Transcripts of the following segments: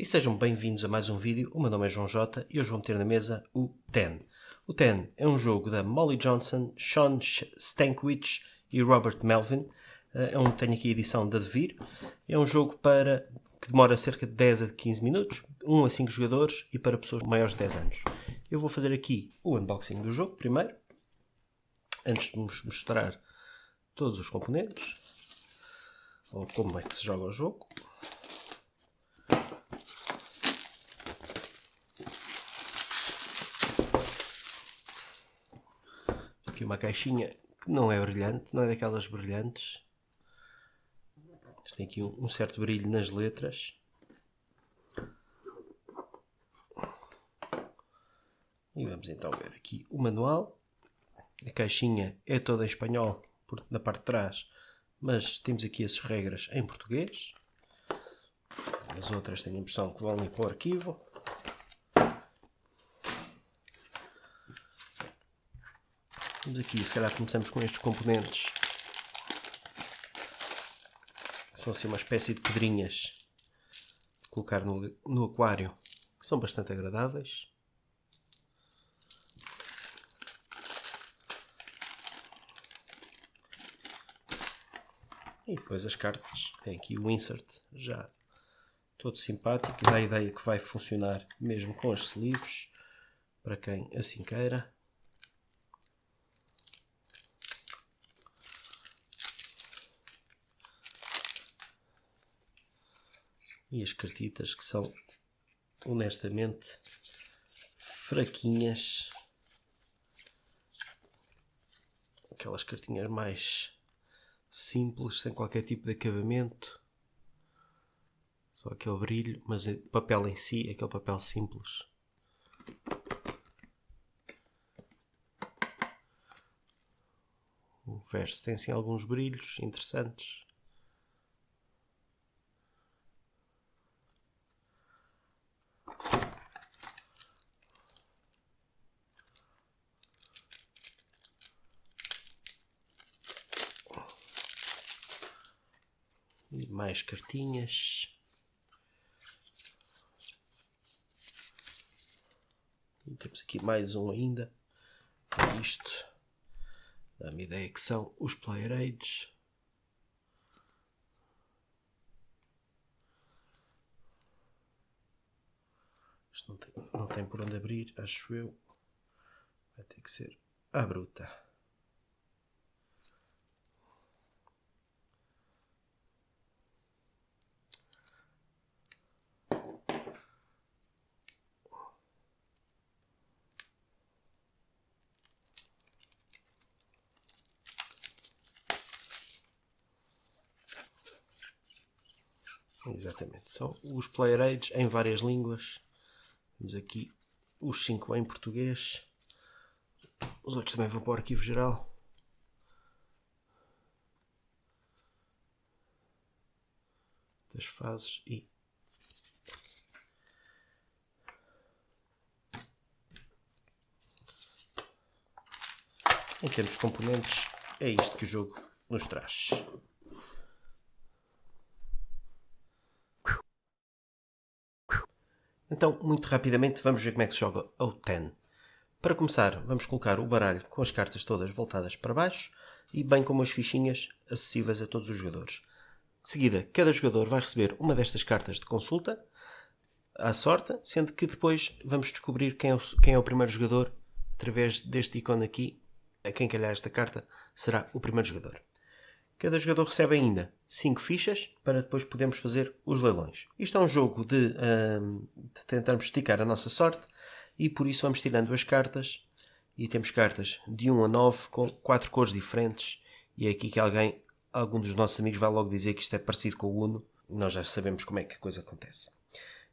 e sejam bem-vindos a mais um vídeo. O meu nome é João J e hoje vou meter na mesa o Ten. O Ten é um jogo da Molly Johnson, Sean Stankiewicz e Robert Melvin. Tenho aqui a edição da Devir. É um jogo que demora cerca de 10 a 15 minutos, 1 a 5 jogadores e para pessoas maiores de 10 anos. Eu vou fazer aqui o unboxing do jogo primeiro, antes de vos mostrar todos os componentes, ou como é que se joga o jogo. Aqui uma caixinha que não é brilhante, não é daquelas brilhantes. Tem aqui um certo brilho nas letras. E vamos então ver aqui o manual. A caixinha é toda em espanhol na parte de trás, mas temos aqui as regras em português. As outras tenho a impressão que vão ir para o arquivo. Vamos aqui, se calhar começamos com estes componentes. São assim uma espécie de pedrinhas de colocar no aquário, que são bastante agradáveis. E depois as cartas. Tem aqui o insert já todo simpático, dá a ideia que vai funcionar mesmo com os sleeves, para quem assim queira. E as cartitas, que são honestamente fraquinhas. Aquelas cartinhas mais simples, sem qualquer tipo de acabamento. Só aquele brilho, mas o papel em si é aquele papel simples. O verso tem assim alguns brilhos interessantes. E mais cartinhas. E temos aqui mais um ainda. Isto dá-me a ideia que são os player aids. Isto não tem por onde abrir, acho eu. Vai ter que ser à bruta. Exatamente, são os player aids em várias línguas. Temos aqui os 5 em português. Os outros também vão para o arquivo geral. Das fases e em termos de componentes é isto que o jogo nos traz. Então, muito rapidamente, vamos ver como é que se joga o Ten. Para começar, vamos colocar o baralho com as cartas todas voltadas para baixo e bem como as fichinhas acessíveis a todos os jogadores. De seguida, cada jogador vai receber uma destas cartas de consulta à sorte, sendo que depois vamos descobrir quem é o primeiro jogador através deste ícone aqui. A quem calhar esta carta será o primeiro jogador. Cada jogador recebe ainda 5 fichas para depois podermos fazer os leilões. Isto é um jogo de tentarmos esticar a nossa sorte e por isso vamos tirando as cartas e temos cartas de 1 a 9 com 4 cores diferentes e é aqui que algum dos nossos amigos vai logo dizer que isto é parecido com o Uno. Nós já sabemos como é que a coisa acontece.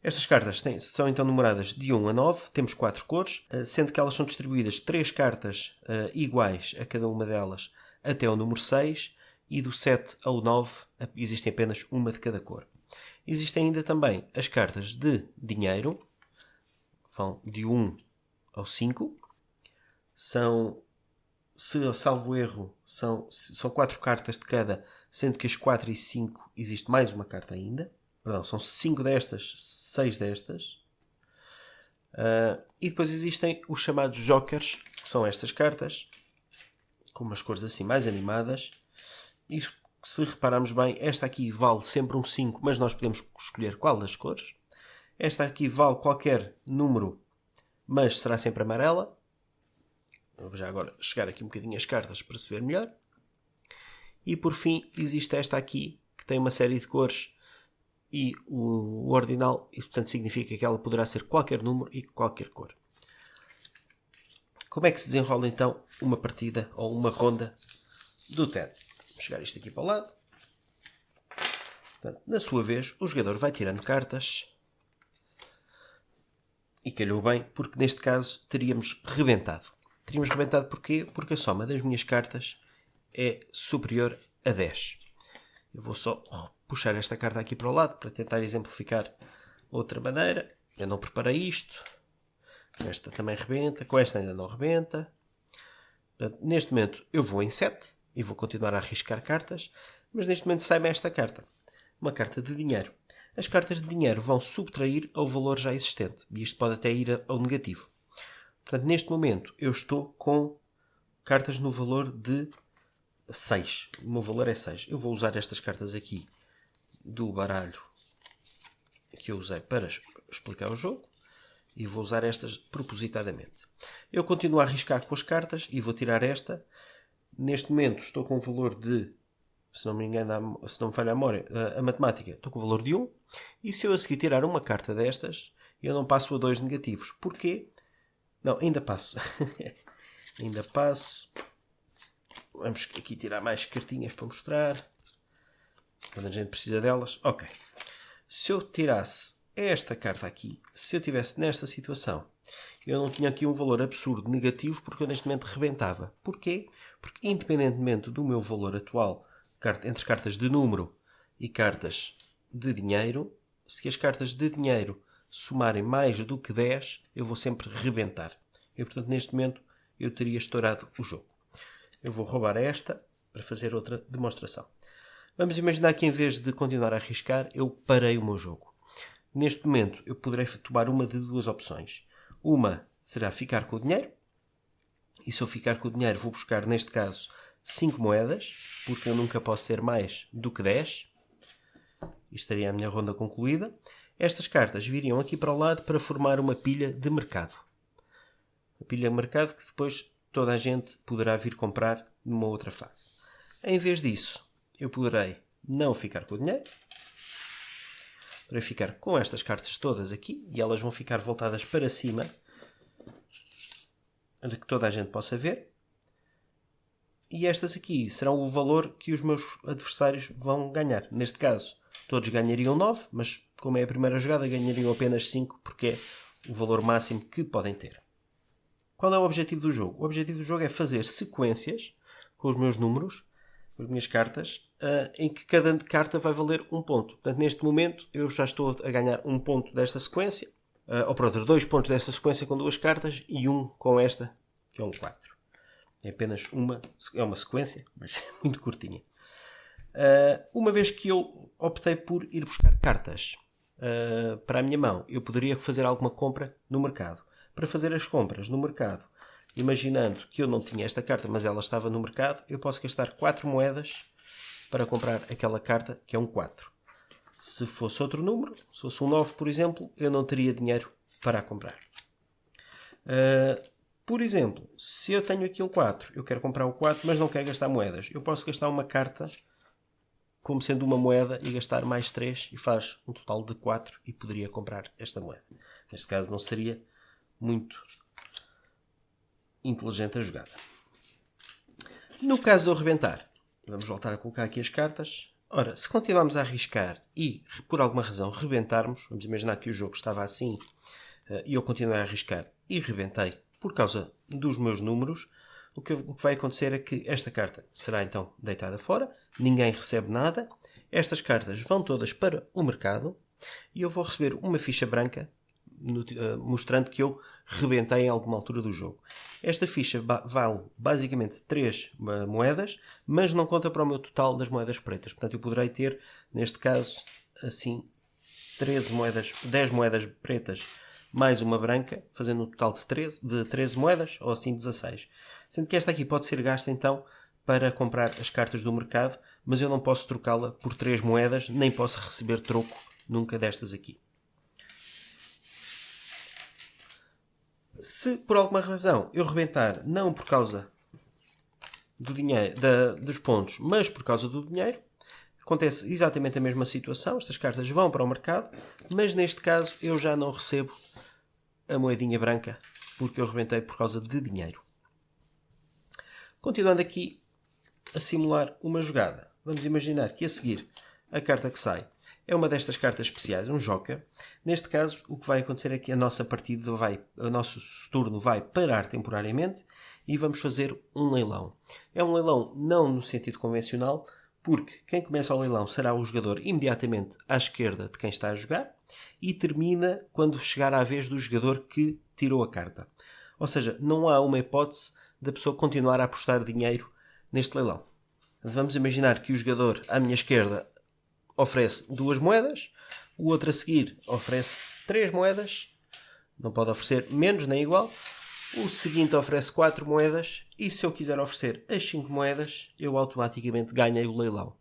Estas cartas são então numeradas de 1 a 9, temos 4 cores, sendo que elas são distribuídas 3 cartas iguais a cada uma delas até ao número 6, e do 7 ao 9 existem apenas uma de cada cor. Existem ainda também as cartas de dinheiro, vão de 1 ao 5, se salvo erro, são 4 cartas de cada, sendo que as 4 e 5 existe mais uma carta ainda. Perdão, são 5 destas, 6 destas. E depois existem os chamados jokers, que são estas cartas, com umas cores assim mais animadas. E se repararmos bem, esta aqui vale sempre um 5, mas nós podemos escolher qual das cores. Esta aqui vale qualquer número, mas será sempre amarela. Vou já agora chegar aqui um bocadinho as cartas para se ver melhor. E por fim existe esta aqui, que tem uma série de cores e o ordinal, e portanto significa que ela poderá ser qualquer número e qualquer cor. Como é que se desenrola então uma partida ou uma ronda do TED? Vou chegar isto aqui para o lado. Portanto, na sua vez, o jogador vai tirando cartas. E calhou bem, porque neste caso teríamos rebentado. Teríamos rebentado porquê? Porque a soma das minhas cartas é superior a 10. Eu vou só puxar esta carta aqui para o lado para tentar exemplificar outra maneira. Eu não preparei isto. Esta também rebenta. Com esta ainda não rebenta. Portanto, neste momento eu vou em 7 e vou continuar a arriscar cartas. Mas neste momento sai-me esta carta. Uma carta de dinheiro. As cartas de dinheiro vão subtrair ao valor já existente. E isto pode até ir ao negativo. Portanto, neste momento eu estou com cartas no valor de 6. O meu valor é 6. Eu vou usar estas cartas aqui do baralho que eu usei para explicar o jogo. E vou usar estas propositadamente. Eu continuo a arriscar com as cartas e vou tirar esta. Neste momento estou com um valor de, se não me engano, se não me falha a memória, a matemática, estou com o valor de 1. E se eu a seguir tirar uma carta destas, eu não passo a 2 negativos. Porquê? Não, ainda passo. Ainda passo. Vamos aqui tirar mais cartinhas para mostrar. Quando a gente precisa delas. Ok. Se eu tirasse esta carta aqui, se eu estivesse nesta situação, eu não tinha aqui um valor absurdo negativo porque eu neste momento rebentava. Porquê? Porque independentemente do meu valor atual, entre cartas de número e cartas de dinheiro, se as cartas de dinheiro somarem mais do que 10, eu vou sempre rebentar. E portanto neste momento eu teria estourado o jogo. Eu vou roubar esta para fazer outra demonstração. Vamos imaginar que em vez de continuar a arriscar, eu parei o meu jogo. Neste momento eu poderei tomar uma de duas opções. Uma será ficar com o dinheiro. E se eu ficar com o dinheiro vou buscar, neste caso, 5 moedas, porque eu nunca posso ter mais do que 10. Isto estaria a minha ronda concluída. Estas cartas viriam aqui para o lado para formar uma pilha de mercado. Uma pilha de mercado que depois toda a gente poderá vir comprar numa outra fase. Em vez disso, eu poderei não ficar com o dinheiro. Poderei ficar com estas cartas todas aqui e elas vão ficar voltadas para cima para que toda a gente possa ver. E estas aqui serão o valor que os meus adversários vão ganhar. Neste caso, todos ganhariam 9, mas como é a primeira jogada, ganhariam apenas 5 porque é o valor máximo que podem ter. Qual é o objetivo do jogo? O objetivo do jogo é fazer sequências com os meus números, com as minhas cartas, em que cada carta vai valer um ponto. Portanto, neste momento, eu já estou a ganhar um ponto desta sequência, ou pronto, 2 pontos desta sequência com 2 cartas e 1 com esta, que é um 4. É apenas é uma sequência, mas muito curtinha. Uma vez que eu optei por ir buscar cartas para a minha mão, eu poderia fazer alguma compra no mercado. Para fazer as compras no mercado, imaginando que eu não tinha esta carta, mas ela estava no mercado, eu posso gastar 4 moedas para comprar aquela carta, que é um 4. Se fosse outro número, se fosse um 9, por exemplo, eu não teria dinheiro para a comprar. Por exemplo, se eu tenho aqui um 4, eu quero comprar o 4, mas não quero gastar moedas. Eu posso gastar uma carta como sendo uma moeda e gastar mais 3 e faz um total de 4 e poderia comprar esta moeda. Neste caso não seria muito inteligente a jogada. No caso de eu rebentar, vamos voltar a colocar aqui as cartas. Ora, se continuarmos a arriscar e por alguma razão rebentarmos, vamos imaginar que o jogo estava assim e eu continuei a arriscar e rebentei por causa dos meus números, o que vai acontecer é que esta carta será então deitada fora, ninguém recebe nada, estas cartas vão todas para o mercado e eu vou receber uma ficha branca mostrando que eu rebentei em alguma altura do jogo. Esta ficha vale basicamente 3 moedas, mas não conta para o meu total das moedas pretas. Portanto, eu poderei ter, neste caso, assim, 10 moedas pretas mais uma branca, fazendo um total de 13 moedas, ou assim 16. Sendo que esta aqui pode ser gasta então para comprar as cartas do mercado, mas eu não posso trocá-la por 3 moedas, nem posso receber troco nunca destas aqui. Se por alguma razão eu rebentar, não por causa do dinheiro, dos pontos, mas por causa do dinheiro, acontece exatamente a mesma situação. Estas cartas vão para o mercado, mas neste caso eu já não recebo a moedinha branca porque eu rebentei por causa de dinheiro. Continuando aqui a simular uma jogada, vamos imaginar que a seguir a carta que sai é uma destas cartas especiais, um joker. Neste caso, o que vai acontecer é que a nossa partida o nosso turno vai parar temporariamente e vamos fazer um leilão. É um leilão não no sentido convencional, porque quem começa o leilão será o jogador imediatamente à esquerda de quem está a jogar e termina quando chegar à vez do jogador que tirou a carta. Ou seja, não há uma hipótese da pessoa continuar a apostar dinheiro neste leilão. Vamos imaginar que o jogador à minha esquerda oferece 2 moedas, o outro a seguir oferece 3 moedas, não pode oferecer menos nem igual, o seguinte oferece 4 moedas e se eu quiser oferecer as 5 moedas, eu automaticamente ganhei o leilão.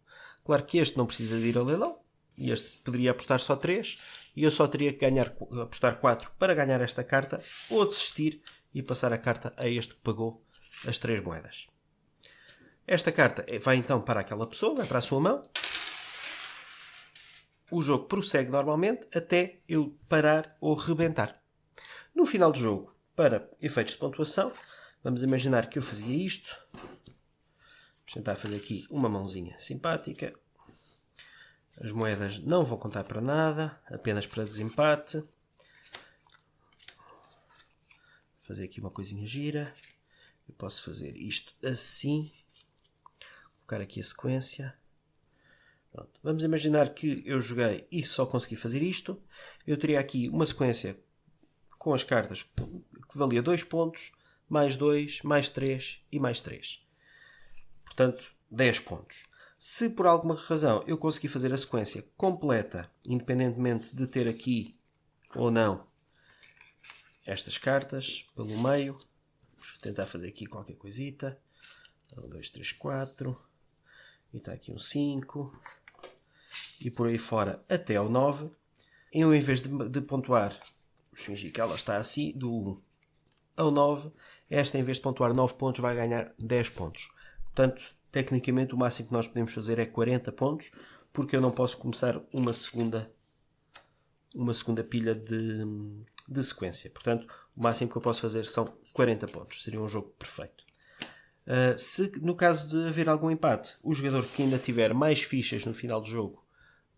Claro que este não precisa de ir ao leilão, e este poderia apostar só 3, e eu só teria que apostar 4 para ganhar esta carta, ou desistir e passar a carta a este que pagou as 3 moedas. Esta carta vai então para aquela pessoa, vai para a sua mão. O jogo prossegue normalmente até eu parar ou rebentar. No final do jogo, para efeitos de pontuação, vamos imaginar que eu fazia isto. Vamos tentar fazer aqui uma mãozinha simpática. As moedas não vão contar para nada, apenas para desempate. Vou fazer aqui uma coisinha gira. Eu posso fazer isto assim. Colocar aqui a sequência. Pronto. Vamos imaginar que eu joguei e só consegui fazer isto. Eu teria aqui uma sequência com as cartas que valia 2 pontos, mais 2, mais 3 e mais 3. Portanto, 10 pontos. Se por alguma razão eu conseguir fazer a sequência completa, independentemente de ter aqui ou não estas cartas pelo meio, vamos tentar fazer aqui qualquer coisita. 1, 2, 3, 4. E está aqui um 5. E por aí fora até ao 9. Eu, em vez de pontuar, vamos fingir que ela está assim, do 1 ao 9, esta, em vez de pontuar 9 pontos, vai ganhar 10 pontos. Portanto, tecnicamente, o máximo que nós podemos fazer é 40 pontos, porque eu não posso começar uma segunda pilha de sequência. Portanto, o máximo que eu posso fazer são 40 pontos. Seria um jogo perfeito. Se no caso de haver algum empate, o jogador que ainda tiver mais fichas no final do jogo,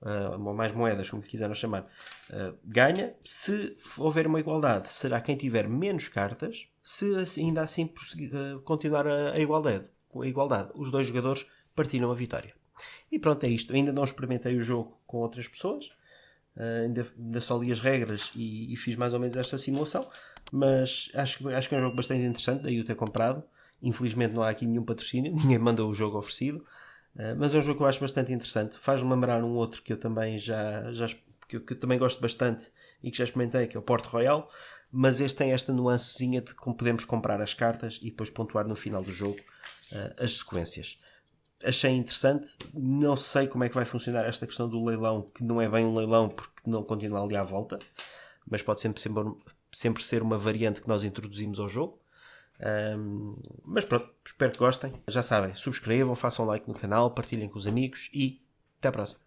ou mais moedas, como quiseram chamar, ganha. Se houver uma igualdade, será quem tiver menos cartas. Se ainda assim continuar a igualdade, os dois jogadores partilham a vitória. E pronto, é isto. Ainda não experimentei o jogo com outras pessoas, ainda só li as regras e fiz mais ou menos esta simulação, mas acho que é um jogo bastante interessante, daí eu ter comprado. Infelizmente não há aqui nenhum patrocínio, ninguém mandou o jogo oferecido, mas é um jogo que eu acho bastante interessante. Faz-me lembrar um outro que eu também que eu também gosto bastante e que já experimentei, que é o Port Royal, mas este tem esta nuancezinha de como podemos comprar as cartas e depois pontuar no final do jogo as sequências. Achei interessante, não sei como é que vai funcionar esta questão do leilão, que não é bem um leilão porque não continua ali à volta, mas pode sempre ser uma variante que nós introduzimos ao jogo. Mas pronto, espero que gostem. Já sabem, subscrevam, façam like no canal, partilhem com os amigos e até à próxima.